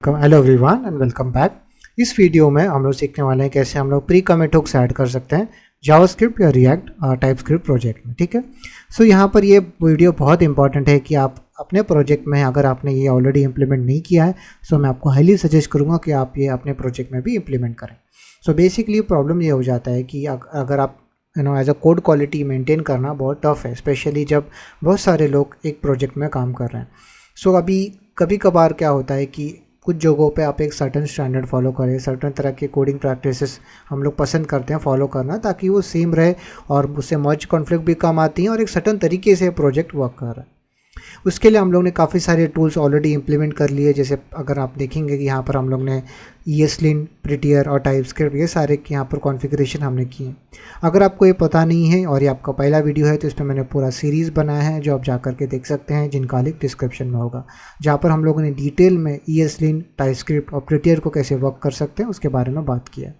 Hello everyone and welcome back. इस video में हम लोग सीखने वाले हैं कैसे हम लोग प्री कमिट हुक्स ऐड कर सकते हैं जावास्क्रिप्ट या रिएक्ट टाइपस्क्रिप्ट प्रोजेक्ट में। ठीक है, सो यहाँ पर ये वीडियो बहुत इंपॉर्टेंट है कि आप अपने प्रोजेक्ट में, अगर आपने ये ऑलरेडी इंप्लीमेंट नहीं किया है, सो मैं आपको हाईली सजेस्ट करूँगा कि आप ये अपने प्रोजेक्ट में भी इंप्लीमेंट करें। सो बेसिकली प्रॉब्लम ये हो जाता है कि अगर आप as a code quality maintain करना बहुत टफ है, स्पेशली जब बहुत सारे लोग एक प्रोजेक्ट में काम कर रहे हैं। सो अभी कभी कभार क्या होता है कि कुछ जगहों पे आप एक सर्टन स्टैंडर्ड फॉलो करें, सर्टन तरह के कोडिंग प्रैक्टिसेस हम लोग पसंद करते हैं फॉलो करना, ताकि वो सेम रहे और उससे मर्ज कॉन्फ्लिक्ट भी कम आती हैं और एक सर्टन तरीके से प्रोजेक्ट वर्क कर रहा है। उसके लिए हम लोग ने काफ़ी सारे टूल्स ऑलरेडी इंप्लीमेंट कर लिए। जैसे अगर आप देखेंगे कि यहाँ पर हम लोग ने ESLint, प्रिटियर और टाइपस्क्रिप्ट, ये सारे यहाँ पर कॉन्फ़िगरेशन हमने किए। अगर आपको ये पता नहीं है और ये आपका पहला वीडियो है तो इस पर मैंने पूरा सीरीज़ बनाया है जो आप जा कर के देख सकते हैं, जिनका लिंक डिस्क्रिप्शन में होगा, जहाँ पर हम लोगों ने डिटेल में ESLint, टाइपस्क्रिप्ट और प्रिटियर को कैसे वर्क कर सकते हैं उसके बारे में बात किया।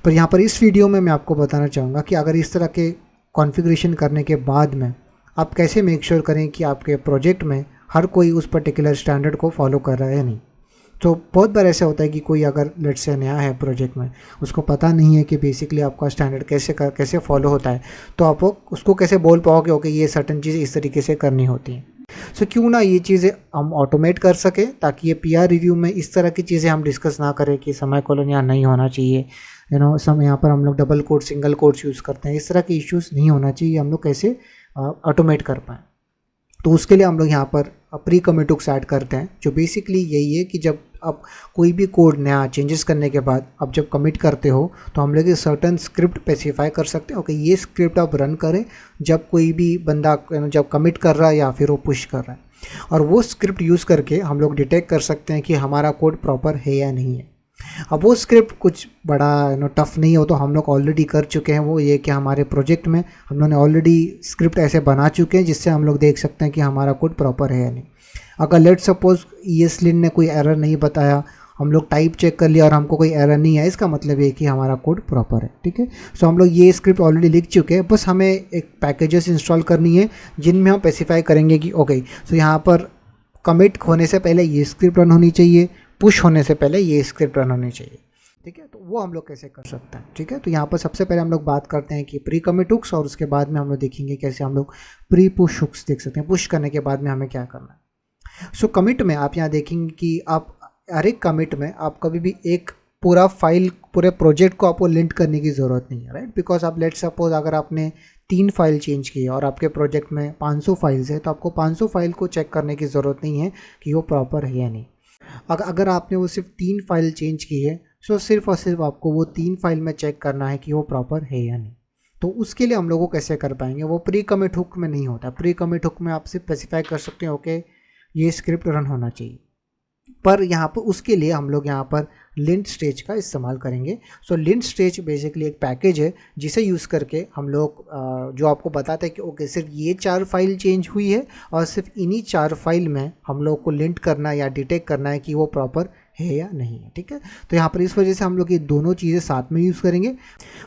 पर यहाँ पर इस वीडियो में मैं आपको बताना चाहूँगा कि अगर इस तरह के कॉन्फ़िगरेशन करने के बाद में आप कैसे मेक श्योर करें कि आपके प्रोजेक्ट में हर कोई उस पर्टिकुलर स्टैंडर्ड को फॉलो कर रहा है या नहीं। तो बहुत बार ऐसा होता है कि कोई अगर लेट्स से नया है प्रोजेक्ट में, उसको पता नहीं है कि बेसिकली आपका स्टैंडर्ड कैसे फॉलो होता है, तो आप उसको कैसे बोल पाओगे ओके ये सर्टन चीज़ें इस तरीके से करनी होती हैं। सो क्यों ना ये चीज़ें हम ऑटोमेट कर सकें, ताकि ये PR रिव्यू में इस तरह की चीज़ें हम डिस्कस ना करें कि समय कोलन यहाँ नहीं होना चाहिए, यहाँ पर हम लोग double quote single quotes use करते हैं, इस तरह के इश्यूज़ नहीं होना चाहिए। हम लोग कैसे ऑटोमेट कर पाएँ, तो उसके लिए हम लोग यहाँ पर प्री कमिट हुक्स ऐड करते हैं, जो बेसिकली यही है कि जब आप कोई भी कोड नया चेंजेस करने के बाद आप जब कमिट करते हो तो हम लोग एक सर्टन स्क्रिप्ट स्पेसिफाई कर सकते हैं। ओके, ये स्क्रिप्ट आप रन करें जब कोई भी बंदा जब कमिट कर रहा है या फिर वो पुश कर रहा है, और वो स्क्रिप्ट यूज़ करके हम लोग डिटेक्ट कर सकते हैं कि हमारा कोड प्रॉपर है या नहीं है। अब वो स्क्रिप्ट कुछ बड़ा टफ नहीं हो, तो हम लोग ऑलरेडी कर चुके हैं वो ये कि हमारे प्रोजेक्ट में हम लोगों ने ऑलरेडी स्क्रिप्ट ऐसे बना चुके हैं जिससे हम लोग देख सकते हैं कि हमारा कोड प्रॉपर है या नहीं। अगर लेट सपोज ESLint ने कोई एरर नहीं बताया, हम लोग टाइप चेक कर लिया और हमको कोई एरर नहीं है, इसका मतलब ये कि हमारा कोड प्रॉपर है। ठीक है, सो हम लोग ये स्क्रिप्ट ऑलरेडी लिख चुके हैं, बस हमें एक पैकेजेस इंस्टॉल करनी है जिनमें हम स्पेसिफाई करेंगे कि ओके सो यहाँ पर कमिट होने से पहले ये स्क्रिप्ट रन होनी चाहिए, पुश होने से पहले ये स्क्रिप्ट रन होनी चाहिए। ठीक है, तो वो हम लोग कैसे कर सकते हैं। ठीक है, तो यहाँ पर सबसे पहले हम लोग बात करते हैं कि प्री कमिट हुक्स, और उसके बाद में हम लोग देखेंगे कैसे हम लोग प्री पुश हुक्स देख सकते हैं, पुश करने के बाद में हमें क्या करना है। सो कमिट में आप यहाँ देखेंगे कि आप हर एक कमिट में आप कभी भी एक पूरा फाइल, पूरे प्रोजेक्ट को आपको लिंक करने की ज़रूरत नहीं है, राइट। बिकॉज आप लेट सपोज अगर आपने 3 फाइल चेंज की है और आपके प्रोजेक्ट में 500 फाइल्स है, तो आपको 500 फाइल को चेक करने की ज़रूरत नहीं है कि वो प्रॉपर है या नहीं। अगर आपने वो सिर्फ 3 फाइल चेंज की है, सो सिर्फ और सिर्फ आपको वो 3 फाइल में चेक करना है कि वो प्रॉपर है या नहीं। तो उसके लिए हम लोगों को कैसे कर पाएंगे, वो प्री कमिट हुक में नहीं होता। प्री कमिट हुक में आप सिर्फ स्पेसिफाई कर सकते हैं ओके ये स्क्रिप्ट रन होना चाहिए, पर यहाँ पर उसके लिए हम लोग यहाँ पर लिंट स्टेज का इस्तेमाल करेंगे। सो लिंट स्टेज बेसिकली एक पैकेज है जिसे यूज़ करके हम लोग जो आपको बताते हैं कि ओके सिर्फ ये 4 फाइल चेंज हुई है और सिर्फ इन्हीं 4 फाइल में हम लोग को लिंट करना या डिटेक्ट करना है कि वो प्रॉपर है या नहीं है। ठीक है, तो यहाँ पर इस वजह से हम लोग ये दोनों चीज़ें साथ में यूज़ करेंगे,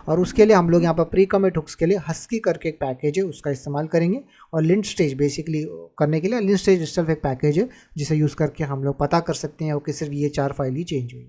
और उसके लिए हम लोग यहाँ पर प्री कमिट हुक्स के लिए हस्की करके एक पैकेज है उसका इस्तेमाल करेंगे, और लिंट स्टेज बेसिकली करने के लिए लिंट स्टेज इटसेल्फ एक पैकेज है जिसे यूज़ करके हम लोग पता कर सकते हैं कि सिर्फ ये 4 फाइल ही चेंज हुई।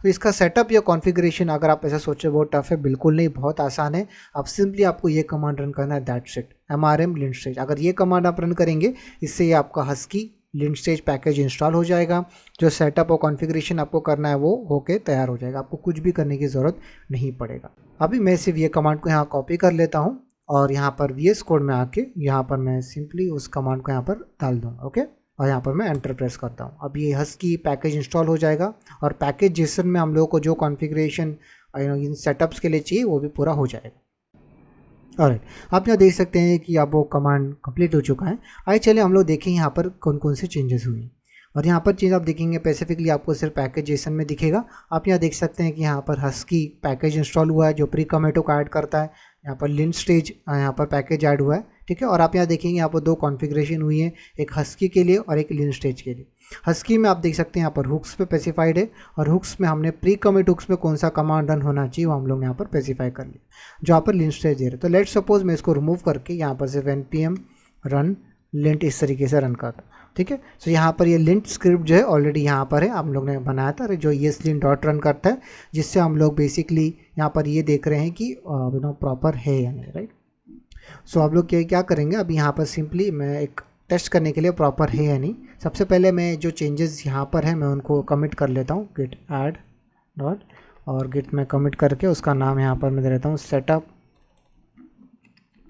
तो इसका सेटअप या कॉन्फ़िगरेशन अगर आप ऐसा सोचे बहुत टफ है, बिल्कुल नहीं, बहुत आसान है। आप सिंपली आपको ये कमांड रन करना है, that's it, MRM lint stage. अगर ये कमांड आप रन करेंगे, इससे ये आपका husky lint stage package install हो जाएगा। जो सेटअप और कॉन्फ़िगरेशन आपको करना है वो होके तैयार हो जाएगा, आपको कुछ भी करने की ज़रूरत नहीं पड़ेगा। अभी मैं सिर्फ ये कमांड को यहाँ कॉपी कर लेता हूँ और यहाँ पर VS कोड में आके यहाँ पर मैं सिंपली उस कमांड को यहाँ पर डाल दूँगा। ओके, और यहाँ पर मैं एंटर प्रेस करता हूँ। अब ये हस्की पैकेज इंस्टॉल हो जाएगा, और पैकेज जेसन में हम लोगों को जो कॉन्फ़िगरेशन इन सेटअप्स के लिए चाहिए वो भी पूरा हो जाएगा। ऑलराइट, आप यहाँ देख सकते हैं कि अब वो कमांड कंप्लीट हो चुका है। आइए चलिए हम लोग देखें यहाँ पर कौन कौन से चेंजेस हुए, और यहाँ पर चेंज आप देखेंगे स्पेसिफिकली आपको सिर्फ पैकेज जेसन में दिखेगा। आप यहाँ देख सकते हैं कि यहाँ पर हस्की पैकेज इंस्टॉल हुआ है जो प्री कमिट हुक ऐड करता है। यहाँ पर लिंट स्टेज यहाँ पर पैकेज ऐड हुआ है। ठीक है, और आप यहाँ देखेंगे यहाँ पर 2 कॉन्फ़िगरेशन हुई है, एक हस्की के लिए और एक लिंट स्टेज के लिए। हस्की में आप देख सकते हैं यहाँ पर हुक्स पे स्पेसिफाइड है, और हुक्स में हमने प्री कमिट हुक्स में कौन सा कमांड रन होना चाहिए वो हम लोग यहाँ पर स्पेसिफाई कर लिया, जो यहाँ पर लिंट स्टेज दे रहे। तो लेट सपोज मैं इसको रिमूव करके यहाँ पर सिर्फ npm रन लिंट इस तरीके से रन करता, ठीक है। सो यहाँ पर ये लिंट स्क्रिप्ट जो है ऑलरेडी यहाँ पर है, हम लोग ने बनाया था जो ESLint डॉट रन करता है, जिससे हम लोग बेसिकली यहाँ पर ये देख रहे हैं कि प्रॉपर है या नहीं, राइट। सो आप लोग क्या करेंगे, अभी यहाँ पर सिंपली मैं एक टेस्ट करने के लिए प्रॉपर है या नहीं, सबसे पहले मैं जो चेंजेस यहाँ पर है मैं उनको कमिट कर लेता हूँ, गिट ऐड डॉट, और गिट में कमिट करके उसका नाम यहाँ पर मैं दे देता हूँ सेटअप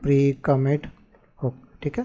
प्री कमिट हुक, ठीक है।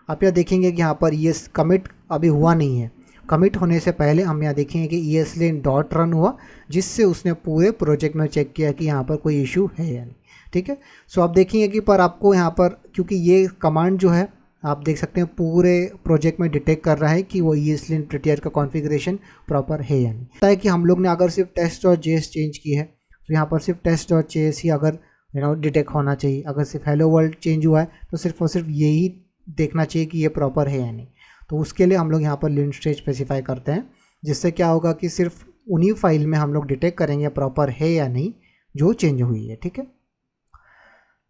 आप यहाँ देखेंगे कि यहाँ पर ये कमिट अभी हुआ नहीं है, कमिट होने से पहले हम यहाँ देखेंगे कि ESLint डॉट रन हुआ, जिससे उसने पूरे प्रोजेक्ट में चेक किया कि यहाँ पर कोई इशू है या नहीं, ठीक है। सो आप देखेंगे कि पर आपको यहाँ पर, क्योंकि ये कमांड जो है आप देख सकते हैं पूरे प्रोजेक्ट में डिटेक्ट कर रहा है कि वो ESLint प्रिटियर का कॉन्फ़िगरेशन प्रॉपर है या नहीं। पता है कि हम लोग ने अगर सिर्फ test.js चेंज की है तो यहाँ पर सिर्फ test.js ही अगर डिटेक्ट होना चाहिए, अगर सिर्फ हेलो वर्ल्ड चेंज हुआ है तो सिर्फ और सिर्फ यही देखना चाहिए कि ये प्रॉपर है या नहीं। तो उसके लिए हम लोग यहाँ पर लिंट स्टेज स्पेसिफाई करते हैं, जिससे क्या होगा कि सिर्फ उन्हीं फाइल में हम लोग डिटेक्ट करेंगे प्रॉपर है या नहीं जो चेंज हुई है, ठीक है।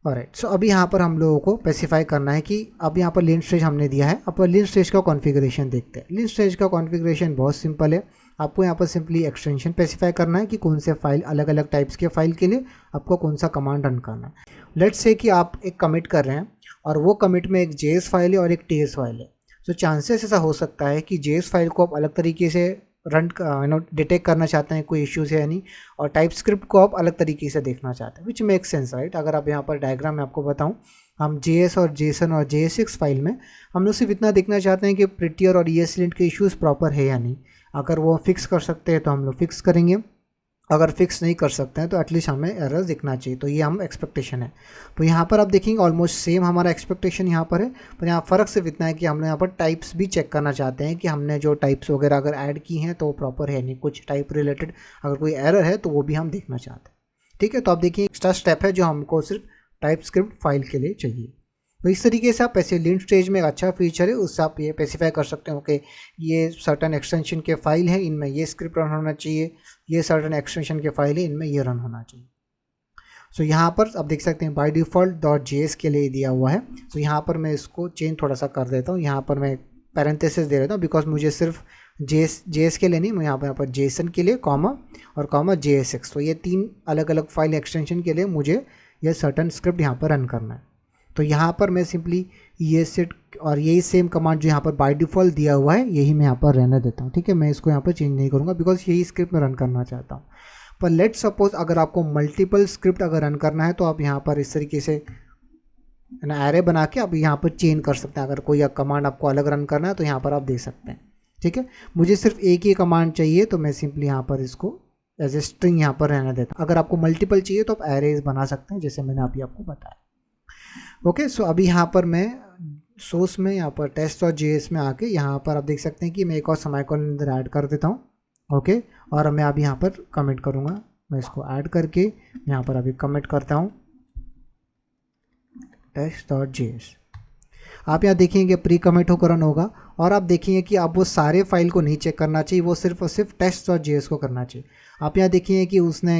ऑलराइट, सो अभी यहाँ पर हम लोगों को स्पेसिफाई करना है कि अब यहाँ पर लिंट स्टेज हमने दिया है, अब लिंट स्टेज का कॉन्फ़िगरेशन देखते हैं। लिंट स्टेज का कॉन्फ़िगरेशन बहुत सिंपल है, आपको यहाँ पर सिंपली एक्सटेंशन स्पेसिफाई करना है कि कौन से फाइल, अलग अलग टाइप्स के फाइल के लिए आपको कौन सा कमांड रन करना है। लेट्स से कि आप एक कमिट कर रहे हैं और वो कमिट में एक JS फाइल है और एक TS फाइल है, तो चांसेस ऐसा हो सकता है कि JS फाइल को आप अलग तरीके से रन डिटेक्ट करना चाहते हैं कोई इश्यूज है या नहीं, और टाइप स्क्रिप्ट को आप अलग तरीके से देखना चाहते हैं, विच मेक सेंस, राइट। अगर आप यहाँ पर डायग्राम में आपको बताऊँ, हम JS और JSON और JSX फाइल में हम लोग सिर्फ इतना देखना चाहते हैं कि प्रिटियर और ESLint के इश्यूज़ प्रॉपर है या नहीं। अगर वो फिक्स कर सकते हैं तो हम लोग फिक्स करेंगे, अगर फिक्स नहीं कर सकते हैं तो एटलीस्ट हमें एरर दिखना चाहिए, तो ये हम एक्सपेक्टेशन है। तो यहाँ पर आप देखेंगे ऑलमोस्ट सेम हमारा एक्सपेक्टेशन यहाँ पर है, पर यहाँ फ़र्क सिर्फ इतना है कि हम लोग यहाँ पर टाइप्स भी चेक करना चाहते हैं कि हमने जो टाइप्स वगैरह अगर ऐड की हैं तो वो प्रॉपर है नहीं, कुछ टाइप रिलेटेड अगर कोई एरर है तो वो भी हम देखना चाहते हैं, ठीक है। तो आप देखिए एक्स्ट्रा स्टेप है जो हमको सिर्फ टाइप स्क्रिप्ट फाइल के लिए चाहिए। तो इस तरीके से आप ऐसे लिंट स्टेज में एक अच्छा फीचर है, उससे आप ये स्पेसिफाई कर सकते हो कि ये सर्टन एक्सटेंशन के फाइल है, इनमें ये स्क्रिप्ट रन होना चाहिए, ये सर्टन एक्सटेंशन के फाइल है, इनमें ये रन होना चाहिए। सो यहाँ पर आप देख सकते हैं बाय डिफ़ॉल्ट .js के लिए दिया हुआ है। सो यहाँ पर मैं इसको चेंज थोड़ा सा कर देता हूँ, यहाँ पर मैं पैरेंथेसिस दे देता हूँ, बिकॉज मुझे सिर्फ JS के लिए नहीं, मैं यहाँ पर JSON के लिए कॉमा और कॉमा JSX, तो ये 3 अलग अलग फाइल एक्सटेंशन के लिए मुझे यह सर्टन स्क्रिप्ट यहाँ पर रन करना है। तो यहाँ पर मैं सिंपली ये सेट और यही सेम कमांड जो यहाँ पर बाय डिफ़ॉल्ट दिया हुआ है यही मैं यहाँ पर रहने देता हूँ, ठीक है। मैं इसको यहाँ पर चेंज नहीं करूँगा बिकॉज यही स्क्रिप्ट मैं रन करना चाहता हूँ। पर लेट सपोज अगर आपको मल्टीपल स्क्रिप्ट अगर रन करना है तो आप यहाँ पर इस तरीके से एरे बना के आप यहाँ पर चेंज कर सकते हैं। अगर कोई कमांड आपको अलग रन करना है तो यहाँ पर आप दे सकते हैं, ठीक है। मुझे सिर्फ एक ही कमांड चाहिए तो मैं सिंपली यहाँ पर इसको एज ए स्ट्रिंग यहाँ पर रहने देता हूँ। अगर आपको मल्टीपल चाहिए तो आप एरेज बना सकते हैं, जैसे मैंने अभी आपको बताया। ओके, सो अभी यहाँ पर मैं सोर्स में यहाँ पर test.js में आके यहाँ पर आप देख सकते हैं कि मैं एक और सेमीकोलन अंदर ऐड कर देता हूँ, ओके। और मैं अभी यहाँ पर कमेंट करूँगा, मैं इसको ऐड करके यहाँ पर अभी कमेंट करता हूँ test.js। आप यहाँ देखेंगे प्री कमिट होकर रन होगा, और आप देखेंगे कि आप वो सारे फाइल को नहीं चेक करना चाहिए, वो सिर्फ और सिर्फ test.js को करना चाहिए। आप यहाँ देखेंगे कि उसने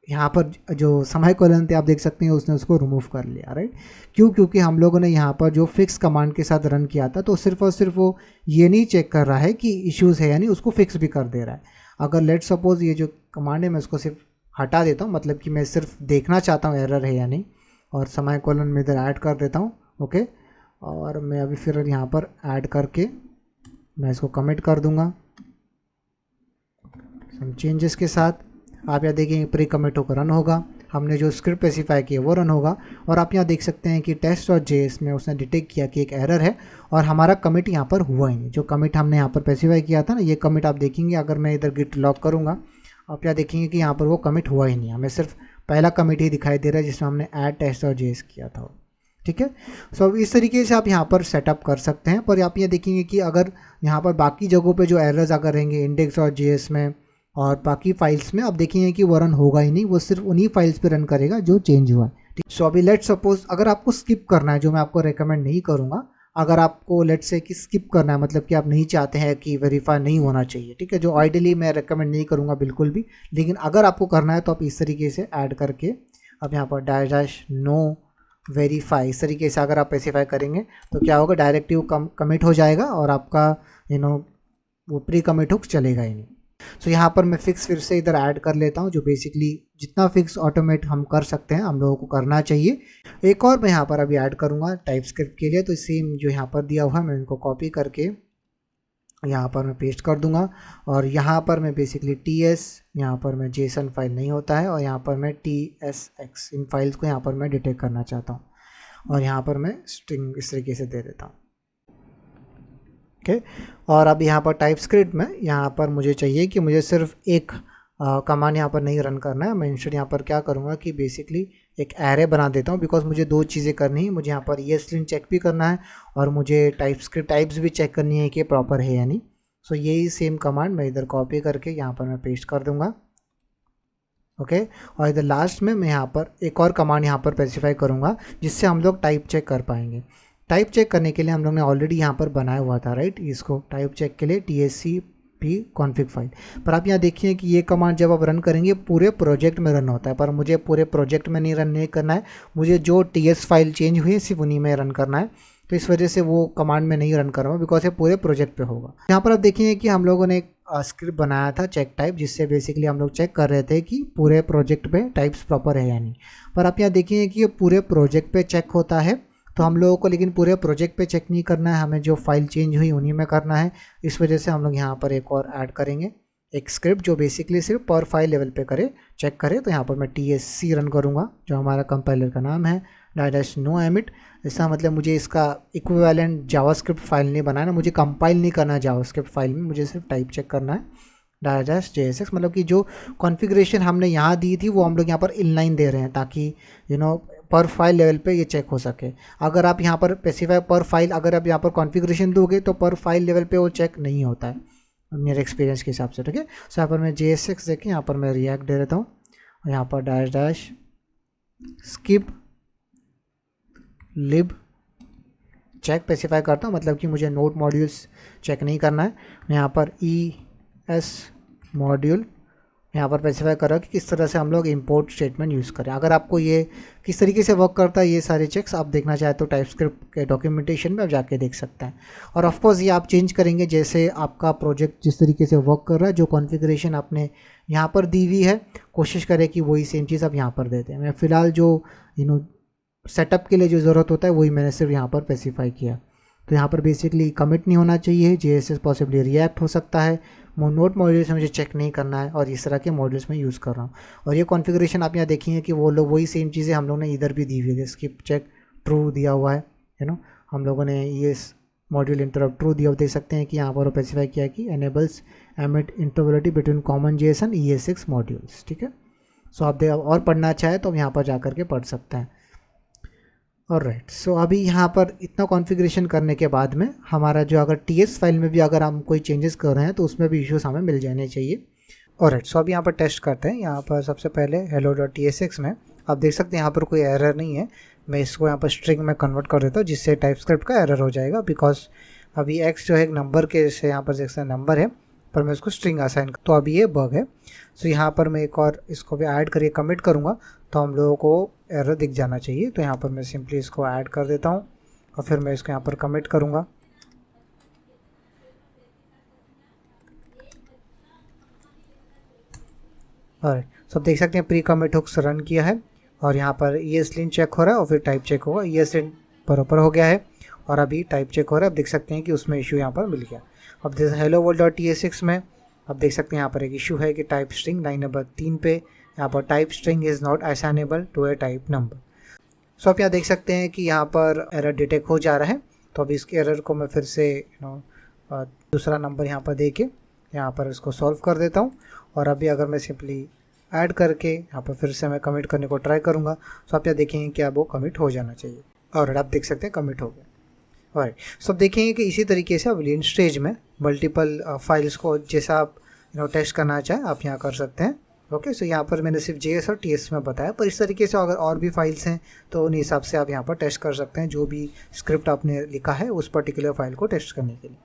यहाँ पर जो सेमीकोलन थे आप देख सकते हैं उसने उसको रिमूव कर लिया, राइट। क्यों? क्योंकि हम लोगों ने यहाँ पर जो फिक्स कमांड के साथ रन किया था तो सिर्फ और सिर्फ वो ये नहीं चेक कर रहा है कि इश्यूज़ है यानी उसको फिक्स भी कर दे रहा है। अगर लेट सपोज ये जो कमांड है मैं उसको सिर्फ हटा देता हूँ, मतलब कि मैं सिर्फ देखना चाहता हूँ एरर है या नहीं, और सेमीकोलन में इधर ऐड कर देता हूँ, ओके। और मैं अभी फिर यहाँ पर ऐड करके मैं इसको कमिट कर दूँगा सम चेंजेस के साथ। आप यहाँ देखेंगे प्री कमिट होकर रन होगा, हमने जो स्क्रिप्ट स्पेसिफाई किया वो रन होगा। और आप यहाँ देख सकते हैं कि test.js में उसने डिटेक्ट किया कि एक एरर है और हमारा कमिट यहाँ पर हुआ ही नहीं। जो कमिट हमने यहाँ पर स्पेसिफाई किया था ना, ये कमिट आप देखेंगे अगर मैं इधर गिट लॉग करूँगा आप यहाँ देखेंगे कि यहाँ पर वो कमिट हुआ ही नहीं, हमें सिर्फ पहला कमिट ही दिखाई दे रहा है जिसमें हमने ऐड test.js किया था, ठीक है। सो इस तरीके से आप यहाँ पर सेटअप कर सकते हैं। पर आप ये देखेंगे कि अगर यहाँ पर बाकी जगहों पे जो एरर्स अगर रहेंगे index.js में और बाकी फाइल्स में, आप देखेंगे कि वो रन होगा ही नहीं, वो सिर्फ उन्हीं फाइल्स पे रन करेगा जो चेंज हुआ है, ठीक। सो अभी लेट सपोज अगर आपको स्किप करना है, जो मैं आपको रेकमेंड नहीं करूँगा, अगर आपको लेट से कि स्किप करना है मतलब कि आप नहीं चाहते हैं कि वेरीफाई नहीं होना चाहिए, ठीक है, जो आइडियली मैं रेकमेंड नहीं करूँगा बिल्कुल भी, लेकिन अगर आपको करना है तो आप इस तरीके से ऐड करके अब यहाँ पर -नो वेरीफाई, इस तरीके से अगर आप स्पेसिफाई करेंगे तो क्या होगा, डायरेक्टली वो कमिट हो जाएगा और आपका वो प्री कमिट हुक चलेगा ही नहीं। सो यहाँ पर मैं फिक्स फिर से इधर ऐड कर लेता हूँ, जो बेसिकली जितना फिक्स ऑटोमेट हम कर सकते हैं हम लोगों को करना चाहिए। एक और मैं यहाँ पर अभी ऐड करूँगा टाइप स्क्रिप्ट के लिए, तो सेम जो यहाँ पर दिया हुआ है मैं इनको कॉपी करके यहाँ पर मैं पेस्ट कर दूंगा और यहाँ पर मैं बेसिकली TS, यहाँ पर मैं JSON फाइल नहीं होता है और यहाँ पर मैं TSX, इन फाइल्स को यहाँ पर मैं डिटेक्ट करना चाहता हूँ और यहाँ पर मैं स्ट्रिंग इस तरीके से दे देता हूँ। ओके, और अब यहाँ पर टाइप स्क्रिप्ट में यहाँ पर मुझे चाहिए कि मुझे सिर्फ एक कमांड यहाँ पर नहीं रन करना है। मैं इंस्टेड यहाँ पर क्या करूँगा कि बेसिकली एक एरे बना देता हूँ, बिकॉज मुझे दो चीज़ें करनी है। मुझे यहाँ पर ESLint चेक भी करना है और मुझे टाइप स्क्रिप्ट टाइप्स भी चेक करनी है कि प्रॉपर है या नहीं। सो यही सेम कमांड मैं इधर कॉपी करके यहाँ पर मैं पेस्ट कर दूँगा। ओके, और इधर लास्ट में मैं यहाँ पर एक और कमांड यहाँ पर स्पेसिफाई करूँगा जिससे हम लोग टाइप चेक कर पाएंगे। टाइप चेक करने के लिए हम लोग ने ऑलरेडी यहाँ पर बनाया हुआ था, राइट, इसको टाइप चेक के लिए TSCP कॉन्फ़िग फाइल। पर आप यहाँ देखिए कि ये कमांड जब आप रन करेंगे पूरे प्रोजेक्ट में रन होता है, पर मुझे पूरे प्रोजेक्ट में नहीं रन नहीं करना है, मुझे जो TS फाइल चेंज हुई है सिर्फ उन्हीं में रन करना है। तो इस वजह से वो कमांड में नहीं रन कर रहा हूँ, बिकॉज ये पूरे प्रोजेक्ट पे होगा। यहाँ पर आप देखिए कि हम लोगों ने एक स्क्रिप्ट बनाया था चेक टाइप, जिससे बेसिकली हम लोग चेक कर रहे थे कि पूरे प्रोजेक्ट पे टाइप्स प्रॉपर है या नहीं। पर आप यहाँ देखिए कि ये पूरे प्रोजेक्ट पे चेक होता है, तो हम लोगों को लेकिन पूरे प्रोजेक्ट पे चेक नहीं करना है, हमें जो फाइल चेंज हुई उन्हीं में करना है। इस वजह से हम लोग यहाँ पर एक और ऐड करेंगे, एक स्क्रिप्ट जो बेसिकली सिर्फ पर फाइल लेवल पे करे, चेक करे। तो यहाँ पर मैं TSC रन करूँगा, जो हमारा कंपाइलर का नाम है, -no emit। इसका मतलब मुझे इसका इक्विवेलेंट जावास्क्रिप्ट फाइल नहीं बनाना, मुझे कंपाइल नहीं करना है जावास्क्रिप्ट फाइल में, मुझे सिर्फ टाइप चेक करना है -JSX। मतलब कि जो कॉन्फ़िगरेशन हमने यहाँ दी थी वो हम लोग यहाँ पर इनलाइन दे रहे हैं, ताकि पर फाइल लेवल पे ये चेक हो सके। अगर आप यहाँ पर स्पेसिफाई पर फाइल, अगर आप यहाँ पर कॉन्फ़िगरेशन दोगे तो पर फाइल लेवल पे वो चेक नहीं होता है मेरे एक्सपीरियंस के हिसाब से, ठीक है। सो यहाँ पर मैं JSX देखें, यहाँ पर मैं रिएक्ट दे देता हूँ और यहाँ पर -skip lib चेक स्पेसिफाई करता हूँ, मतलब कि मुझे नोड मॉड्यूल्स चेक नहीं करना है। मैं यहाँ पर ES मॉड्यूल यहाँ पर स्पेसिफाई कर रहा हूँ कि किस तरह से हम लोग इंपोर्ट स्टेटमेंट यूज़ करें। अगर आपको ये किस तरीके से वर्क करता है, ये सारे चेक्स आप देखना चाहे तो टाइपस्क्रिप्ट के डॉक्यूमेंटेशन में आप जाके देख सकते हैं। और ऑफकोर्स ये आप चेंज करेंगे जैसे आपका प्रोजेक्ट जिस तरीके से वर्क कर रहा है, जो कॉन्फ़िगरेशन आपने यहाँ पर दी हुई है, कोशिश करें कि वही सेम चीज़ आप यहाँ पर देते हैं। मैं फ़िलहाल जो सेटअप के लिए जो ज़रूरत होता है वही मैंने सिर्फ यहाँ पर स्पेसिफाई किया। तो यहाँ पर बेसिकली कमिट नहीं होना चाहिए, JSX पॉसिबली रिएक्ट हो सकता है, नोट मॉड्यूल्स में मुझे चेक नहीं करना है और इस तरह के मॉड्यूल्स में यूज़ कर रहा हूँ। और ये कॉन्फ़िगरेशन आप यहाँ देखेंगे कि वो लोग वही सेम चीज़ें हम लोग ने इधर भी दी हुई है, स्किप चेक ट्रू दिया हुआ है, हम लोगों ने ये मॉड्यूल इंटरप्ट ट्रू दिया। देख सकते हैं कि यहाँ पर स्पेसिफाई किया कि enables emit interoperability between common JSON ES6 modules, ठीक है। सो आप और पढ़ना चाहे तो हम यहाँ पर जा करके पढ़ सकते हैं। ऑलराइट, सो अभी यहाँ पर इतना कॉन्फ़िगरेशन करने के बाद में हमारा जो अगर TS फाइल में भी अगर हम कोई चेंजेस कर रहे हैं तो उसमें भी इश्यूज हमें मिल जाने चाहिए। ऑलराइट, सो अभी यहाँ पर टेस्ट करते हैं। यहाँ पर सबसे पहले hello.tsx में आप देख सकते हैं यहाँ पर कोई एरर नहीं है। मैं इसको यहाँ पर स्ट्रिंग में कन्वर्ट कर देता हूँ, जिससे टाइपस्क्रिप्ट का एरर हो जाएगा, बिकॉज अभी x जो है एक नंबर के से यहाँ पर देख सकते हैं नंबर है, पर मैं उसको स्ट्रिंग असाइन, तो अभी ये बग है। सो यहाँ पर मैं एक और इसको भी ऐड करके कमिट करूँगा तो हम लोगों को एरर दिख जाना चाहिए। तो यहाँ पर मैं सिंपली इसको ऐड कर देता हूँ और फिर मैं इसको यहाँ पर कमिट करूँगा। और सब देख सकते हैं प्री कमिट हुक्स रन किया है और यहाँ पर ESLint चेक हो रहा है और फिर टाइप चेक होगा। ESLint बराबर हो गया है और अभी टाइप चेक हो रहा है। अब देख सकते हैं कि उसमें इशू यहाँ पर मिल गया। अब जैसे hello world.tsx में अब देख सकते हैं यहाँ पर एक इशू है कि टाइप स्ट्रिंग लाइन नंबर 3 पे यहाँ पर type string is not assignable to a type number. So आप यहाँ देख सकते हैं कि यहाँ पर एरर डिटेक्ट हो जा रहा है। तो अभी इसके एरर को मैं फिर से दूसरा नंबर यहाँ पर दे के यहाँ पर इसको सॉल्व कर देता हूँ। और अभी अगर मैं सिंपली ऐड करके यहाँ पर फिर से मैं कमिट करने को ट्राई करूँगा तो आप यहाँ देखेंगे कि अब वो कमिट हो जाना चाहिए और आप देख सकते हैं कमिट हो गया। राइट, सो देखेंगे कि इसी तरीके से अब लीन स्टेज में मल्टीपल फाइल्स को जैसा आप टेस्ट करना चाहें आप यहाँ कर सकते हैं। ओके, सो यहाँ पर मैंने सिर्फ JS और TS में बताया, पर इस तरीके से अगर और भी फाइल्स हैं तो उन हिसाब से आप यहाँ पर टेस्ट कर सकते हैं, जो भी स्क्रिप्ट आपने लिखा है उस पर्टिकुलर फाइल को टेस्ट करने के लिए।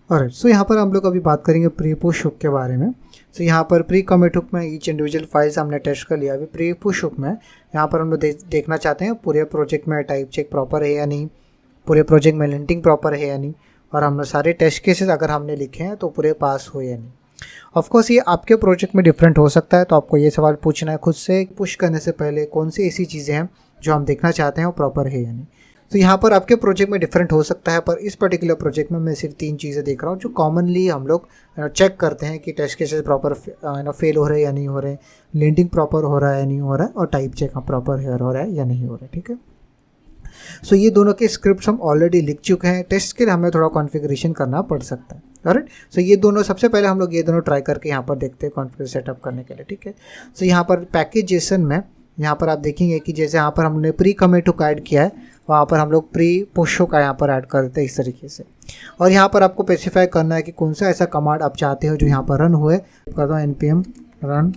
और सो यहाँ पर हम लोग अभी बात करेंगे प्री पुश हुक के बारे में। सो यहाँ पर प्री कमिट हुक में ईच इंडिविजुअल फाइल्स हमने टेस्ट कर लिया। अभी प्री पुश हुक में यहाँ पर हम लोग देखना चाहते हैं पूरे प्रोजेक्ट में टाइप चेक प्रॉपर है या नहीं, पूरे प्रोजेक्ट में लिंटिंग प्रॉपर है या नहीं, और हमने सारे टेस्ट केसेस अगर हमने लिखे हैं तो पूरे पास हो या नहीं। ऑफकोर्स ये आपके प्रोजेक्ट में डिफरेंट हो सकता है, तो आपको ये सवाल पूछना है खुद से, पुश करने से पहले कौन सी ऐसी चीज़ें हैं जो हम देखना चाहते हैं वो प्रॉपर है या नहीं। तो यहाँ पर आपके प्रोजेक्ट में डिफरेंट हो सकता है, पर इस पर्टिकुलर प्रोजेक्ट में मैं सिर्फ 3 चीज़ें देख रहा हूँ जो कॉमनली हम लोग चेक करते हैं कि टेस्ट केसेस प्रॉपर फेल हो रहे हैं या नहीं हो रहे, लिंटिंग प्रॉपर हो रहा है या नहीं हो रहा है, और टाइप चेक प्रॉपर हो रहा है या नहीं हो रहा है। ठीक है, सो ये दोनों के स्क्रिप्ट हम ऑलरेडी लिख चुके हैं। टेस्ट के लिए हमें थोड़ा कॉन्फ़िगरेशन करना पड़ सकता है। ऑलराइट, सो ये दोनों सबसे पहले हम लोग ये दोनों ट्राई करके यहाँ पर देखते हैं कॉन्फ़िगर सेटअप करने के लिए। ठीक है, सो यहाँ पर पैकेज जेसन में यहाँ पर आप देखेंगे कि जैसे यहाँ पर हमने प्री कमिट हुक ऐड किया है, वहाँ पर हम लोग प्री पुश हुक यहाँ पर ऐड करते हैं इस तरीके से। और यहाँ पर आपको स्पेसिफाई करना है कि कौन सा ऐसा कमांड आप चाहते हो जो यहाँ पर रन हुए। करता हूँ npm रन,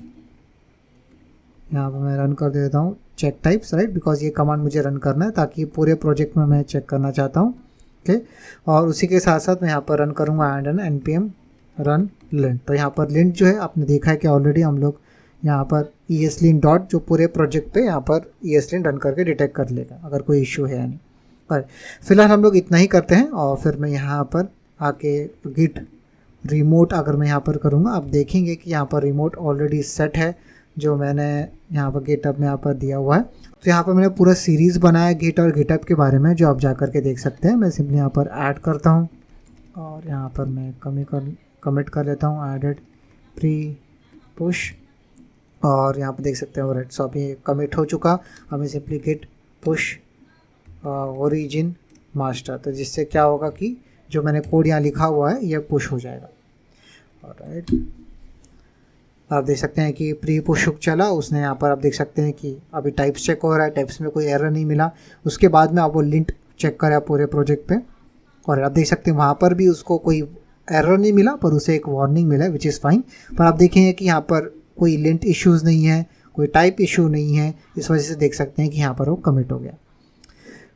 यहाँ पर मैं रन कर देता हूँ चेक टाइप्स, राइट, बिकॉज ये कमांड मुझे रन करना है ताकि पूरे प्रोजेक्ट में मैं चेक करना चाहता हूँ। ओके, और उसी के साथ साथ मैं यहाँ पर रन करूँगा एंड npm रन लिंट। तो यहाँ पर लिंट जो है आपने देखा है कि ऑलरेडी हम लोग यहाँ पर ESLint डॉट जो पूरे प्रोजेक्ट पे यहाँ पर ESLint रन करके डिटेक्ट कर लेगा अगर कोई इशू है या नहीं। पर फिलहाल हम लोग इतना ही करते हैं, और फिर मैं यहाँ पर आके गिट रिमोट अगर मैं यहाँ पर करूँगा, आप देखेंगे कि यहाँ पर रिमोट ऑलरेडी सेट है जो मैंने यहाँ पर गिटअप में यहाँ पर दिया हुआ है। तो यहाँ पर मैंने पूरा सीरीज़ बनाया गिट और गिटअप के बारे में, जो आप जा करके देख सकते हैं। मैं सिंपली यहाँ पर ऐड करता हूँ और यहाँ पर मैं कमिट कर लेता हूँ एडेड प्री पुश, और यहाँ पर देख सकते हैं राइट। सो अभी कमिट हो चुका, हमें simply git push origin master, तो जिससे क्या होगा कि जो मैंने कोड यहाँ लिखा हुआ है ये पुश हो जाएगा। राइट, आप देख सकते हैं कि प्री पुश हुक चला, उसने यहाँ पर आप देख सकते हैं कि अभी टाइप्स चेक हो रहा है, टाइप्स में कोई एरर नहीं मिला। उसके बाद में आप वो लिंट चेक करें पूरे प्रोजेक्ट पे, और आप देख सकते हैं वहाँ पर भी उसको कोई एरर नहीं मिला, पर उसे एक वार्निंग मिला विच इज़ फाइन। पर आप देखेंगे कि यहाँ पर कोई लिंट इश्यूज़ नहीं है, कोई टाइप इशू नहीं है, इस वजह से देख सकते हैं कि यहाँ पर वो कमिट हो गया।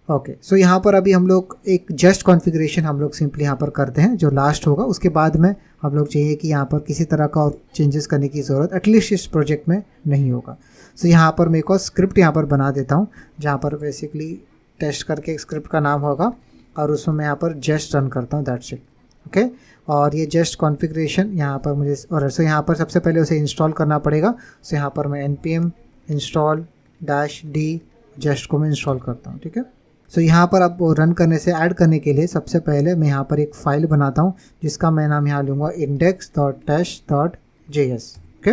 ओके, सो यहाँ पर अभी हम लोग एक जस्ट कॉन्फ़िगरेशन हम लोग सिंपली यहाँ पर करते हैं जो लास्ट होगा। उसके बाद में हम लोग चाहिए कि यहाँ पर किसी तरह का और चेंजेस करने की ज़रूरत एटलीस्ट इस प्रोजेक्ट में नहीं होगा। सो यहाँ पर मैं एक और स्क्रिप्ट यहाँ पर बना देता हूँ जहाँ पर बेसिकली टेस्ट करके एक स्क्रिप्ट का नाम होगा, और उसमें मैं यहाँ पर जस्ट रन करता हूँ, दैट्स इट। ओके, और ये जस्ट कॉन्फ़िगरेशन यहाँ पर मुझे, और सो यहाँ पर सबसे पहले उसे इंस्टॉल करना पड़ेगा। सो यहाँ पर मैं npm install -d जस्ट को मैं इंस्टॉल करता हूँ। ठीक है, सो यहाँ पर आप रन करने से ऐड करने के लिए सबसे पहले मैं यहाँ पर एक फ़ाइल बनाता हूँ जिसका मैं नाम यहाँ लूँगा index.test.js। ओके,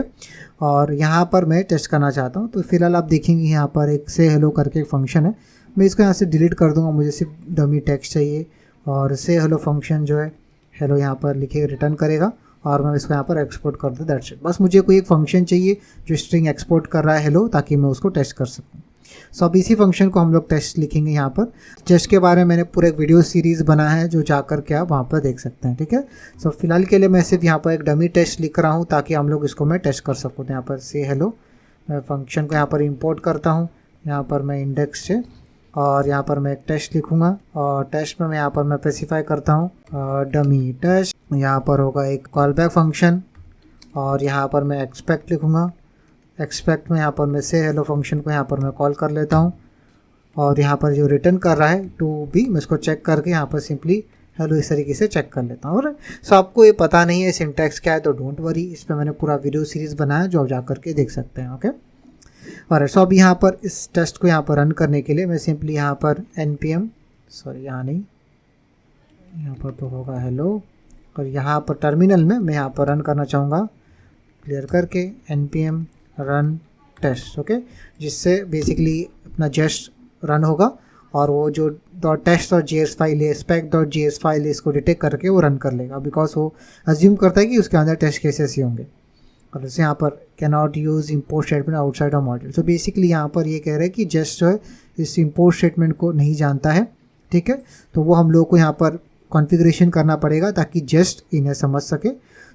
और यहाँ पर मैं टेस्ट करना चाहता हूँ। तो फिलहाल आप देखेंगे यहाँ पर एक से हेलो करके एक फंक्शन है, मैं इसको यहाँ से डिलीट कर दूँगा, मुझे सिर्फ डमी टेक्स्ट चाहिए। और से हेलो फंक्शन जो है हेलो यहाँ पर लिखे रिटर्न करेगा, और मैं इसको यहाँ पर एक्सपोर्ट कर दूँ, दैट्स इट। बस मुझे कोई एक फंक्शन चाहिए जो स्ट्रिंग एक्सपोर्ट कर रहा है हेलो, ताकि मैं उसको टेस्ट कर सकूँ। सो अब इसी फंक्शन को हम लोग टेस्ट लिखेंगे यहाँ पर। टेस्ट के बारे में मैंने पूरा एक वीडियो सीरीज़ बना है जो जाकर के आप वहाँ पर देख सकते हैं। ठीक है, सो फिलहाल के लिए मैं सिर्फ यहाँ पर एक डमी टेस्ट लिख रहा हूँ ताकि हम लोग इसको मैं टेस्ट कर सकूँ। तो यहाँ पर से हेलो मैं फंक्शन को यहाँ पर इंपोर्ट करता हूँ, यहाँ पर मैं इंडेक्स से, और यहाँ पर मैं एक टेस्ट लिखूँगा, और टेस्ट में मैं यहाँ पर मैं स्पेसिफाई करता हूँ डमी टेस्ट। यहाँ पर होगा एक कॉल बैक फंक्शन, और यहाँ पर मैं एक्सपेक्ट लिखूँगा। एक्सपेक्ट में यहाँ पर मैं से हेलो फंक्शन को यहाँ पर मैं कॉल कर लेता हूँ, और यहाँ पर जो रिटर्न कर रहा है टू बी, मैं इसको चेक करके यहाँ पर सिंपली हेलो इस तरीके से चेक कर लेता हूँ। और सो आपको ये पता नहीं है सिंटैक्स क्या है तो डोंट वरी, इस पर मैंने पूरा वीडियो सीरीज़ बनाया जो आप जा करके देख सकते हैं। ओके, और सो अब यहाँ पर इस टेस्ट को यहाँ पर रन करने के लिए मैं सिंपली यहाँ पर npm यहाँ नहीं, यहाँ पर तो होगा हेलो, और यहाँ पर टर्मिनल में मैं यहाँ पर रन करना चाहूँगा क्लियर करके npm रन टेस्ट। ओके, जिससे बेसिकली अपना जस्ट रन होगा, और वो जो .test.js फाइल है, spec.js फाइल है, इसको डिटेक्ट करके वो रन कर लेगा, बिकॉज वो अज्यूम करता है कि उसके अंदर टेस्ट केसेस ही होंगे। और जैसे यहाँ पर cannot use import statement outside of module. So basically यहाँ पर ये कह रहे हैं कि जस्ट जो है इस इम्पोर्ट स्टेटमेंट को नहीं जानता है। ठीक है, तो वो हम लोग को यहाँ पर कॉन्फ़िगरेशन करना पड़ेगा ताकि जस्ट इन्हें समझ सके।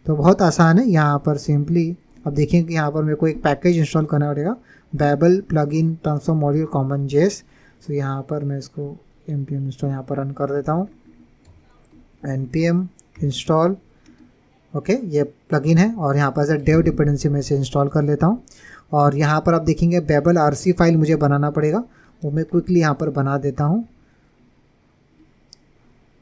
तो बहुत आसान है, यहाँ पर सिंपली अब देखें कि यहाँ पर मेरे को एक पैकेज इंस्टॉल करना पड़ेगा, Babel plugin transform module common जेस। सो यहाँ पर मैं इसको npm इंस्टॉल यहाँ पर रन कर देता हूँ, npm इंस्टॉल, ओके ये प्लगइन है और यहाँ पर से डेव डिपेंडेंसी में से इंस्टॉल कर लेता हूँ। और यहाँ पर आप देखेंगे बेबल आरसी फाइल मुझे बनाना पड़ेगा, वो मैं क्विकली यहाँ पर बना देता हूँ,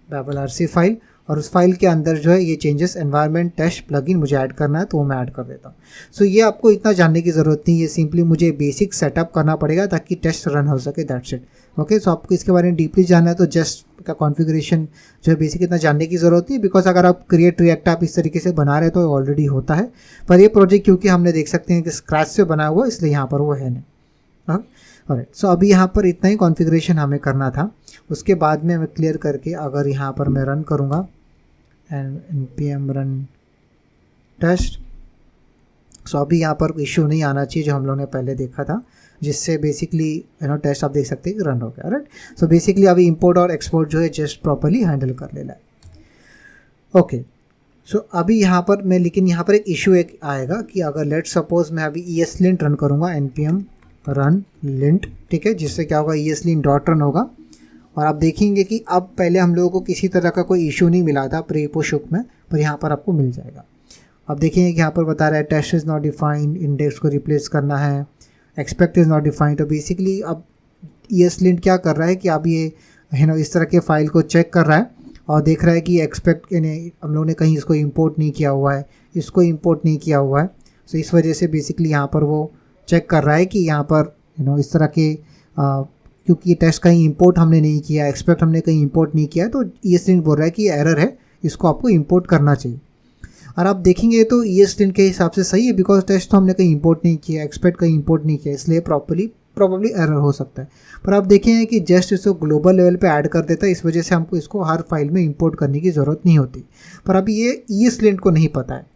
बेबल आरसी फाइल। और उस फाइल के अंदर जो है ये चेंजेस एनवायरनमेंट टेस्ट प्लगइन मुझे ऐड करना है, तो वो मैं ऐड कर देता हूँ। सो ये आपको इतना जानने की ज़रूरत नहीं है, सिंपली मुझे बेसिक सेटअप करना पड़ेगा ताकि टेस्ट रन हो सके, दैट्स इट। ओके, सो आपको इसके बारे में डीपली जानना है तो जस्ट का कॉन्फ़िगरेशन जो है बेसिक इतना जानने की ज़रूरत नहीं, बिकॉज अगर आप क्रिएट रिएक्ट आप इस तरीके से बना रहे हैं तो ऑलरेडी होता है। पर ये प्रोजेक्ट क्योंकि हमने देख सकते हैं कि स्क्रैच से बना हुआ, इसलिए यहाँ पर वो है नहीं। ऑलराइट, सो अभी यहाँ पर इतना ही कॉन्फ़िगरेशन हमें करना था। उसके बाद में मैं क्लियर करके अगर यहाँ पर मैं रन करूँगा npm run टेस्ट, सो अभी यहाँ पर इशू नहीं आना चाहिए जो हम लोगों ने पहले देखा था, जिससे बेसिकली टेस्ट आप देख सकते हैं कि रन हो गया। राइट, सो बेसिकली अभी इंपोर्ट और एक्सपोर्ट जो है जस्ट प्रॉपर्ली हैंडल कर लेना है। ओके, सो अभी यहाँ पर मैं, लेकिन यहाँ पर एक इशू एक आएगा कि अगर लेट सपोज मैं अभी ESLint रन करूँगा, npm run lint, ठीक है, जिससे क्या होगा ESLint डॉट रन होगा। और आप देखेंगे कि अब पहले हम लोगों को किसी तरह का कोई इशू नहीं मिला था प्री पुश हुक में, पर यहाँ पर आपको मिल जाएगा। अब देखेंगे कि यहाँ पर बता रहा है test is not defined, index को रिप्लेस करना है, एक्सपेक्ट इज़ नॉट डिफाइंड। तो बेसिकली अब ESLint क्या कर रहा है कि अब ये इस तरह के फाइल को चेक कर रहा है और देख रहा है कि एक्सपेक्ट हम लोगों ने कहीं इसको इंपोर्ट नहीं किया हुआ है, इसको इंपोर्ट नहीं किया हुआ है। सो इस वजह से बेसिकली यहाँ पर वो चेक कर रहा है कि यहाँ पर इस तरह के क्योंकि ये टेस्ट कहीं इंपोर्ट हमने नहीं किया, एक्सपेक्ट हमने कहीं इंपोर्ट नहीं किया, तो ESLint बोल रहा है कि ये एरर है, इसको आपको इंपोर्ट करना चाहिए। और आप देखेंगे तो ESLint के हिसाब से सही है, बिकॉज टेस्ट तो हमने कहीं इंपोर्ट नहीं किया, एक्सपेक्ट कहीं इंपोर्ट नहीं किया, इसलिए प्रॉब्ली एरर हो सकता है। पर आप देखेंगे कि जस्ट इसको ग्लोबल लेवल पे ऐड कर देता है, इस वजह से हमको इसको हर फाइल में इंपोर्ट करने की ज़रूरत नहीं होती। पर अभी ये ESLint को नहीं पता है।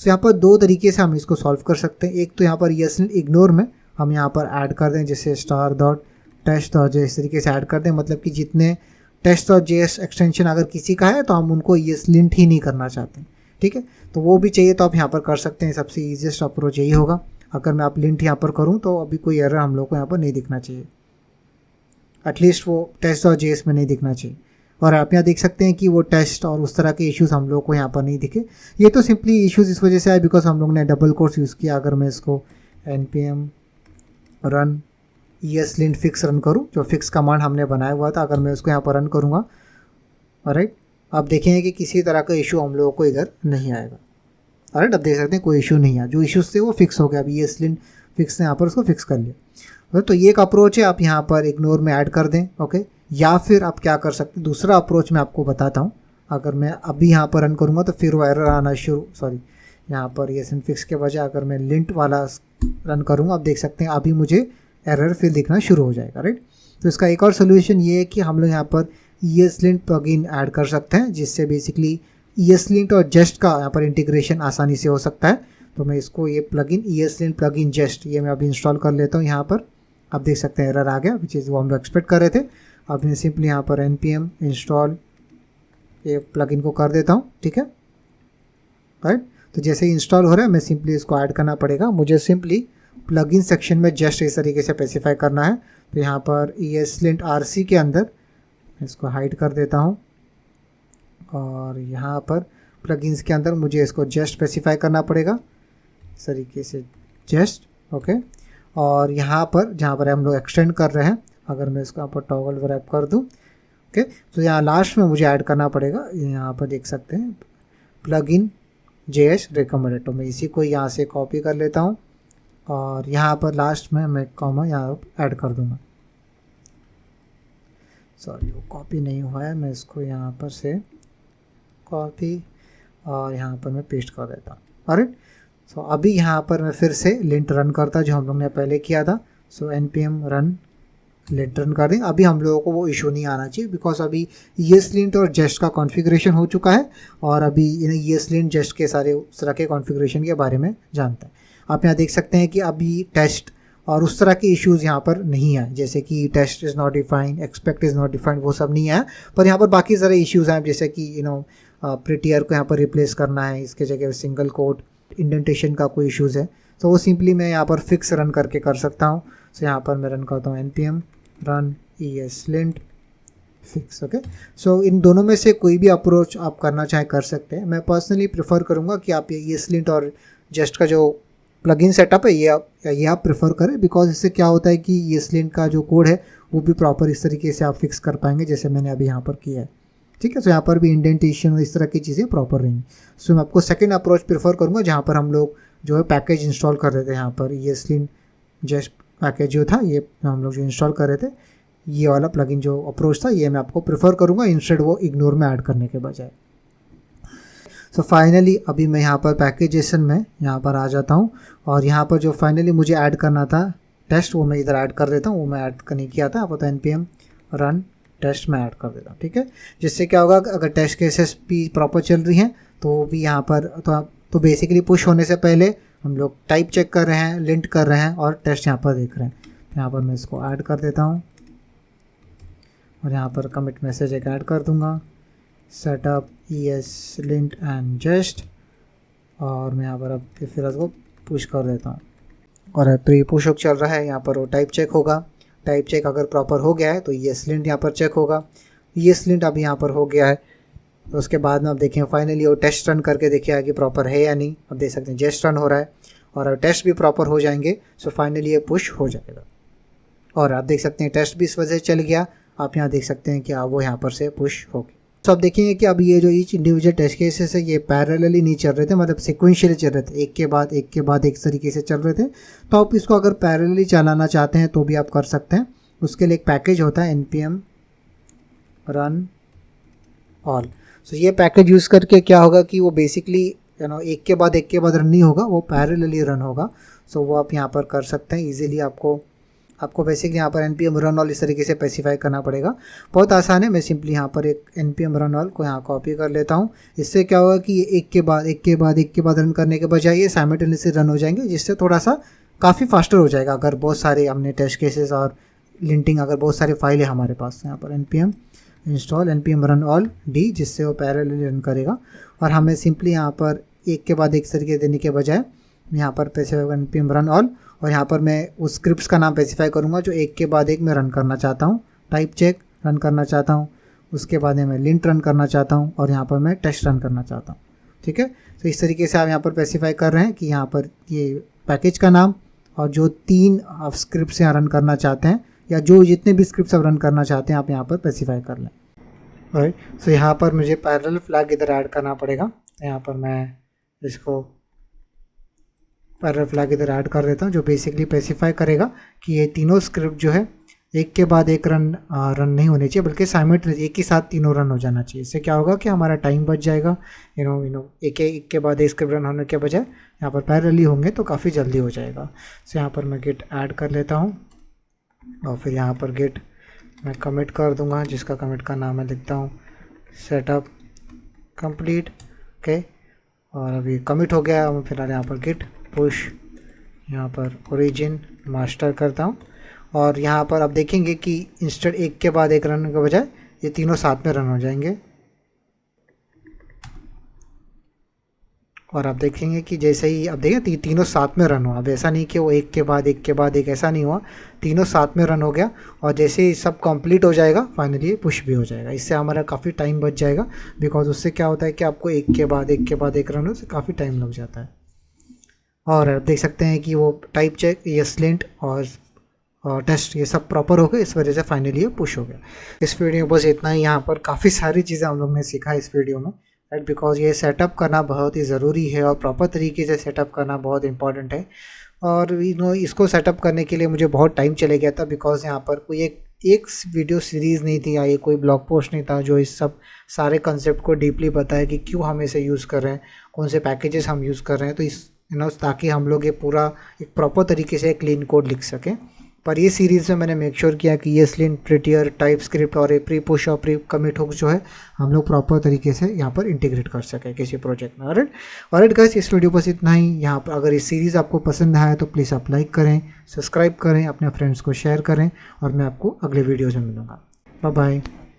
सो यहाँ पर दो तरीके से हम इसको सॉल्व कर सकते हैं। एक तो यहाँ पर ESLint इग्नोर में हम यहाँ पर ऐड कर दें, जैसे star.test.js इस तरीके से ऐड कर दें, मतलब कि जितने test.js एक्सटेंशन अगर किसी का है तो हम उनको ESLint ही नहीं करना चाहते, ठीक है। तो वो भी चाहिए तो आप यहाँ पर कर सकते हैं, सबसे ईजिएस्ट अप्रोच यही होगा। अगर मैं आप लिंट यहाँ पर करूँ तो अभी कोई एरर हम लोग को यहाँ पर नहीं दिखना चाहिए, एटलीस्ट वो test.js में नहीं दिखना चाहिए। और आप यहाँ देख सकते हैं कि वो टेस्ट और उस तरह के इश्यूज़ हम लोग को यहाँ पर नहीं दिखे। ये तो सिंपली इश्यूज़ इस वजह से आए बिकॉज हम लोग ने डबल कोट्स यूज़ किया। अगर मैं इसको npm run ESLint fix run करूँ, जो फिक्स कमांड हमने बनाया हुआ था, अगर मैं उसको यहाँ पर रन करूँगा, राइट, आप देखेंगे कि किसी तरह का इशू हम लोगों को इधर नहीं आएगा। राइट, आप देख सकते हैं कोई इशू नहीं आया, जो इश्यूज थे वो फिक्स हो गया। अभी ESLint फिक्स ने यहाँ पर उसको फिक्स कर लिया। तो ये एक अप्रोच है, आप यहाँ पर इग्नोर में ऐड कर दें, ओके। या फिर आप क्या कर सकते हैं, दूसरा अप्रोच मैं आपको बताता हूँ। अगर मैं अभी यहाँ पर रन करूँगा तो फिर वो एरर आना यहाँ पर ESLint फिक्स के बजाय अगर मैं लिंट वाला रन करूँगा, आप देख सकते हैं अभी मुझे एरर फिर दिखना शुरू हो जाएगा, राइट। तो इसका एक और सोल्यूशन ये है कि हम लोग यहाँ पर ESLint प्लगइन ऐड कर सकते हैं, जिससे बेसिकली ESLint और जस्ट का यहाँ पर इंटीग्रेशन आसानी से हो सकता है। तो मैं इसको ये प्लगइन ESLint प्लगइन जस्ट ये मैं अभी इंस्टॉल कर लेता हूँ। यहाँ पर आप देख सकते हैं एरर आ गया, विच इज़ वो हम लोग एक्सपेक्ट कर रहे थे। अब मैं सिंपली यहाँ पर npm इंस्टॉल ये प्लगइन को कर देता हूँ, ठीक है, राइट। तो जैसे ही इंस्टॉल हो रहा है मैं सिंपली इसको ऐड करना पड़ेगा। मुझे सिंपली प्लगइन सेक्शन में जस्ट इस तरीके से स्पेसिफाई करना है। तो यहाँ पर ESLint RC के अंदर इसको हाइड कर देता हूँ और यहाँ पर प्लगइन्स के अंदर मुझे इसको जस्ट स्पेसिफाई करना पड़ेगा इस तरीके से, जस्ट, ओके। और यहाँ पर जहाँ पर हम लोग एक्सटेंड कर रहे हैं, अगर मैं इसको यहाँ पर टॉगल रैप कर दूँ, ओके, तो यहाँ लास्ट में मुझे ऐड करना पड़ेगा। यहाँ पर देख सकते हैं प्लगइन JS रिकमेंडेड। तो मैं इसी को यहाँ से कॉपी कर लेता हूँ और यहाँ पर लास्ट में मैं कॉमा यहाँ ऐड कर दूँगा। सॉरी, वो कॉपी नहीं हुआ है, मैं इसको यहाँ पर से कॉपी और यहाँ पर मैं पेस्ट कर देता हूँ, ऑलराइट। सो अभी यहाँ पर मैं फिर से लिंट रन करता जो हम लोग ने पहले किया था। सो npm रन लिंट रन कर दें। अभी हम लोगों को वो इशू नहीं आना चाहिए बिकॉज अभी ESLint और जस्ट का कॉन्फ़िगरेशन हो चुका है और अभी ESLint जस्ट के सारे उस तरह के कॉन्फ़िगरेशन के बारे में जानता है। आप यहाँ देख सकते हैं कि अभी टेस्ट और उस तरह के इश्यूज़ यहाँ पर नहीं आए, जैसे कि test is not defined, expect is not defined, वो सब नहीं आया। पर यहाँ पर बाकी सारे इश्यूज़ हैं, जैसे कि प्रिटियर को यहाँ पर रिप्लेस करना है, इसके जगह सिंगल कोट इंडेंटेशन का कोई इश्यूज़ है, तो वो सिंपली मैं यहाँ पर फिक्स रन करके कर सकता हूँ। सो यहाँ पर मैं रन करता हूँ npm run ESLint fix. Okay, so इन दोनों में से कोई भी अप्रोच आप करना चाहे कर सकते हैं। मैं पर्सनली प्रेफर करूँगा कि आप ये ESLint और जस्ट का जो प्लगइन सेटअप है ये आप प्रेफर करें, बिकॉज इससे क्या होता है कि ESLint का जो कोड है वो भी प्रॉपर इस तरीके से आप फिक्स कर पाएंगे जैसे मैंने अभी यहाँ पर किया है। ठीक है, तो यहाँ पर भी इंडेंटेशन और इस तरह की चीज़ें प्रॉपर रहेंगी। सो मैं आपको सेकेंड अप्रोच प्रेफर करूँगा जहाँ पर हम लोग जो है पैकेज इंस्टॉल कर रहे थे। यहाँ पर ESLint जस्ट पैकेज जो था ये हम लोग जो इंस्टॉल कर रहे थे, ये वाला प्लगइन जो अप्रोच था ये मैं आपको प्रेफर करूँगा इंस्टेड वो इग्नोर में ऐड करने के बजाय। सो फाइनली अभी मैं यहाँ पर पैकेजेशन में यहाँ पर आ जाता हूँ और यहाँ पर जो फाइनली मुझे ऐड करना था टेस्ट वो मैं इधर ऐड कर देता हूँ। वो मैं ऐड नहीं किया था, आप पता npm रन टेस्ट में ऐड कर देता हूँ। ठीक है, जिससे क्या होगा अगर टेस्ट केसेस भी प्रॉपर चल रही हैं तो वो भी यहाँ पर तो बेसिकली पुश होने से पहले हम लोग टाइप चेक कर रहे हैं, लिंट कर रहे हैं और टेस्ट यहाँ पर देख रहे हैं। यहाँ पर मैं इसको ऐड कर देता हूँ और यहाँ पर कमिट मैसेज एक ऐड कर दूँगा, सेटअप ESLint एंड जस्ट, और मैं यहाँ पर अब फिर उसको पुश कर देता हूँ और प्री पुश चल रहा है। यहाँ पर वो टाइप चेक होगा, टाइप चेक अगर प्रॉपर हो गया है तो ESLint यहाँ पर चेक होगा। ESLint अभी यहाँ पर हो गया है, तो उसके बाद में आप देखें फाइनली वो टेस्ट रन करके देखिए कि प्रॉपर है या नहीं। अब देख सकते हैं जस्ट रन हो रहा है और अब टेस्ट भी प्रॉपर हो जाएंगे, सो फाइनली ये पुश हो जाएगा। और आप देख सकते हैं टेस्ट भी इस वजह से चल गया। आप यहाँ देख सकते हैं कि आप वो यहाँ पर से पुश हो गए। तो आप देखेंगे कि अब ये जो ईच इंडिविजुअल टेस्ट केसेस है ये पैरेलली नहीं चल रहे थे, मतलब सिक्वेंशियली चल रहे थे, एक के बाद एक तरीके से चल रहे थे। तो आप इसको अगर पैरेलली चलाना चाहते हैं तो भी आप कर सकते हैं। उसके लिए एक पैकेज होता है npm run all। सो ये पैकेज यूज़ करके क्या होगा कि वो बेसिकली एक के बाद रन नहीं होगा, वो पैरेलली रन होगा। सो वो आप यहाँ पर कर सकते हैं ईजिली। आपको बेसिकली यहाँ पर npm run all इस तरीके से स्पेसिफाई करना पड़ेगा। बहुत आसान है, मैं सिंपली यहाँ पर एक npm run all को यहाँ कॉपी कर लेता हूँ। इससे क्या होगा कि ये एक के बाद रन करने के बजाय ये साइमल्टेनियसली रन हो जाएंगे, जिससे थोड़ा सा काफ़ी फास्टर हो जाएगा। अगर बहुत सारे हमने टेस्ट केसेस और लिंटिंग अगर बहुत सारे फाइल है हमारे पास, यहाँ पर npm install npm run all d, जिससे वो पैरेलली रन करेगा। और हमें सिंपली यहाँ पर एक के बाद एक तरीके देने के बजाय यहाँ पर स्पेसिफाई npm run all, और यहाँ पर मैं उस स्क्रिप्ट्स का नाम स्पेसिफाई करूँगा जो एक के बाद एक मैं रन करना चाहता हूँ। टाइप चेक रन करना चाहता हूँ, उसके बाद मैं लिंट रन करना चाहता हूँ और यहाँ पर मैं टेस्ट रन करना चाहता हूँ। ठीक है, तो इस तरीके से आप यहाँ पर स्पेसिफाई कर रहे हैं कि यहाँ पर ये पैकेज का नाम और जो 3 आप स्क्रिप्ट्स यहाँ रन करना चाहते हैं या जो जितने भी स्क्रिप्ट्स आप रन करना चाहते हैं आप यहाँ पर स्पेसिफाई कर लें। राइट, सो यहाँ पर मुझे पैरेलल फ्लैग इधर ऐड करना पड़ेगा। तो यहाँ पर मैं इसको पैरेलल फ्लैग इधर ऐड कर देता हूँ, जो बेसिकली स्पेसिफाई करेगा कि ये तीनों स्क्रिप्ट जो है एक के बाद एक रन नहीं होने चाहिए, बल्कि साइमल्टेनियसली एक ही साथ तीनों रन हो जाना चाहिए। इससे क्या होगा कि हमारा टाइम बच जाएगा। एक के बाद एक स्क्रिप्ट रन होने के बजाय यहाँ पर पैरेलली होंगे तो काफ़ी जल्दी हो जाएगा। सो यहाँ पर मैं गिट ऐड कर लेता हूँ और फिर यहाँ पर गिट मैं कमिट कर दूँगा, जिसका कमिट का नाम मैं लिखता हूँ सेटअप कंप्लीट। ओके, और अभी कमिट हो गया। मैं फिलहाल यहाँ पर गिट पुश यहाँ पर ओरिजिन मास्टर करता हूँ और यहाँ पर आप देखेंगे कि इंस्टेंट एक के बाद एक रन के बजाय ये तीनों साथ में रन हो जाएंगे। और आप देखेंगे कि जैसे ही आप देखें तीनों साथ में रन हुआ। अब ऐसा नहीं कि वो एक के बाद एक ऐसा नहीं हुआ, तीनों साथ में रन हो गया। और जैसे ही सब कंप्लीट हो जाएगा फाइनली पुश भी हो जाएगा। इससे हमारा काफ़ी टाइम बच जाएगा, बिकॉज उससे क्या होता है कि आपको एक के बाद एक रन हो से काफ़ी टाइम लग जाता है। और आप देख सकते हैं कि वो टाइप चेक ESLint और टेस्ट ये सब प्रॉपर हो गए, इस वजह से फाइनली ये पुश हो गया। इस वीडियो में बस इतना ही। यहाँ पर काफ़ी सारी चीज़ें हम लोग ने सीखा इस वीडियो में, राइट, बिकॉज ये सेटअप करना बहुत ही ज़रूरी है और प्रॉपर तरीके से सेटअप करना बहुत इंपॉर्टेंट है। और इसको सेटअप करने के लिए मुझे बहुत टाइम चले गया था, बिकॉज यहाँ पर कोई एक वीडियो सीरीज़ नहीं थी या ये कोई ब्लॉग पोस्ट नहीं था जो इस सब सारे कंसेप्ट को डीपली बताए कि क्यों हम इसे यूज़ कर रहे हैं, कौन से पैकेजेस हम यूज़ कर रहे हैं। तो इस ताकि हम लोग ये पूरा एक प्रॉपर तरीके से क्लीन कोड लिख सकें। पर ये सीरीज़ में मैंने मेक श्योर किया कि ESLint, प्रिटियर, टाइप स्क्रिप्ट और प्री पुश और प्री कमिट हुक्स जो है हम लोग प्रॉपर तरीके से यहाँ पर इंटीग्रेट कर सकें किसी प्रोजेक्ट में। ऑलराइट गाइस, इस वीडियो बस इतना ही। यहाँ पर अगर इस सीरीज़ आपको पसंद आया तो प्लीज़ आप लाइक करें, सब्सक्राइब करें, अपने फ्रेंड्स को शेयर करें और मैं आपको अगले वीडियोज़ में मिलूँगा। Bye bye.